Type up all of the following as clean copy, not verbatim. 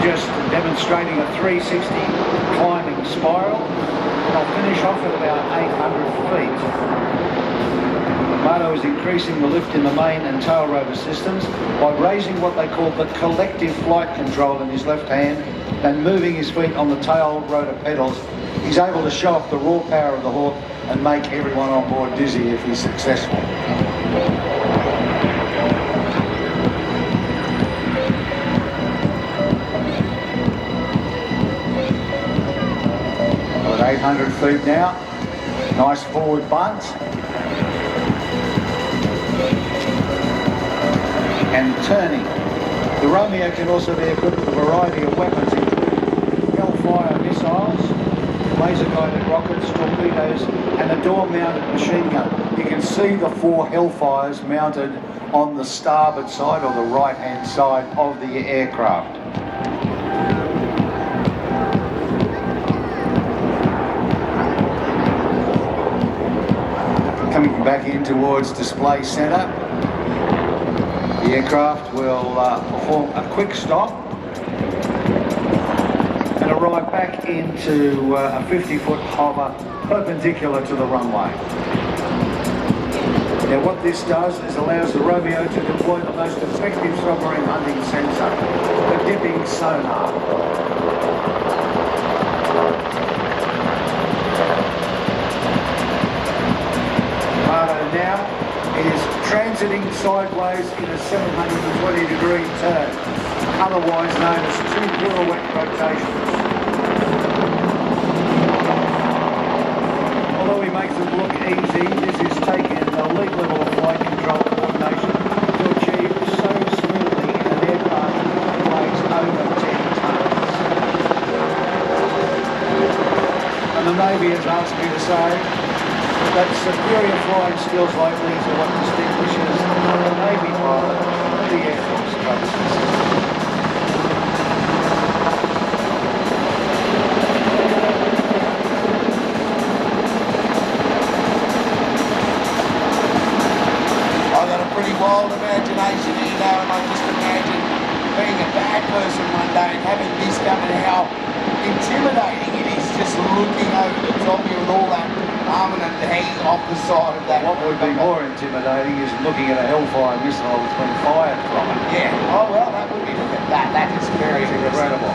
just demonstrating a 360 climbing spiral. I'll finish off at about 800 feet. Mardo is increasing the lift in the main and tail rotor systems by raising what they call the collective flight control in his left hand and moving his feet on the tail rotor pedals. He's able to show off the raw power of the Hawk and make everyone on board dizzy if he's successful. At 800 feet now, nice forward bunt. And turning. The Romeo can also be equipped with a variety of weapons, including Hellfire missiles, laser-guided rockets, torpedoes, and a door-mounted machine gun. You can see the 4 Hellfires mounted on the starboard side or the right-hand side of the aircraft. Coming back in towards display centre, the aircraft will perform a quick stop and arrive back into a 50-foot hover perpendicular to the runway. Now what this does is allows the Romeo to deploy the most effective submarine hunting sensor, the dipping sonar. Now is transiting sideways in a 720-degree turn, otherwise known as 2 pirouette rotations. Although he makes it look easy, this is taking an elite level of flight control coordination to achieve so smoothly in an aircraft that weighs over 10 tons. And the Navy has asked me to say that superior flying skills like these are what distinguishes the Navy pilot from the Air Force pilots. I've got a pretty wild imagination here though, and I just imagine being a bad person one day and having this come and how intimidating it is just looking over the top of you and all that arming and hanging off the side of that. What would be more intimidating is looking at a Hellfire missile that's been fired from it. Yeah, oh well, that would be, look at that, that is very incredible.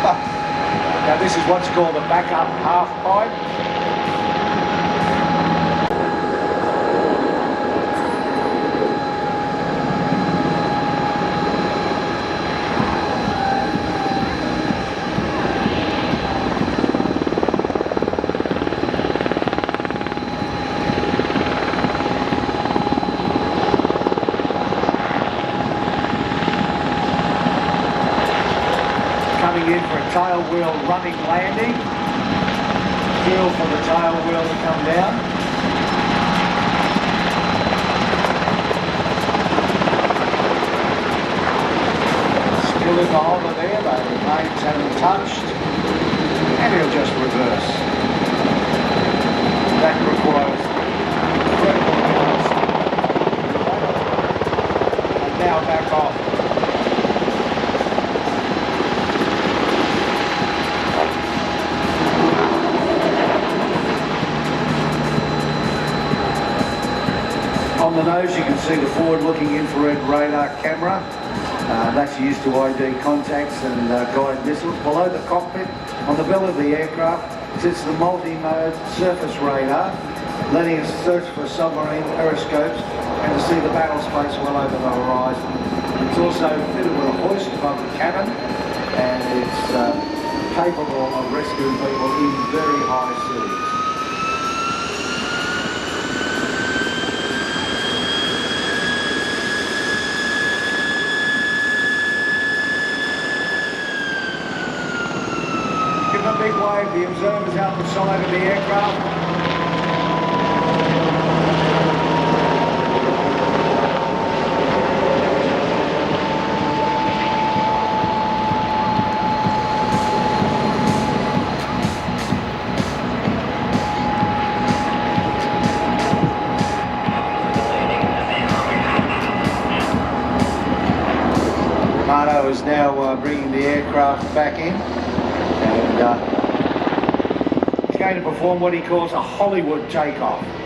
Now this is what's called a backup half pipe. In for a tail wheel running landing. Feel for the tail wheel to come down. Still in the hover there, they remain untouched. And he'll just reverse. That requires incredible balance. And now back off. On the nose you can see the forward-looking infrared radar camera. That's used to ID contacts and guide missiles. Below the cockpit, on the belly of the aircraft, sits the multi-mode surface radar, letting us search for submarine periscopes and to see the battle space well over the horizon. It's also fitted with a hoist above the cabin, and it's capable of rescuing people in very high seas. A big wave, the observers out the side of the aircraft. Marto is now bringing the aircraft back in, and he's going to perform what he calls a Hollywood takeoff.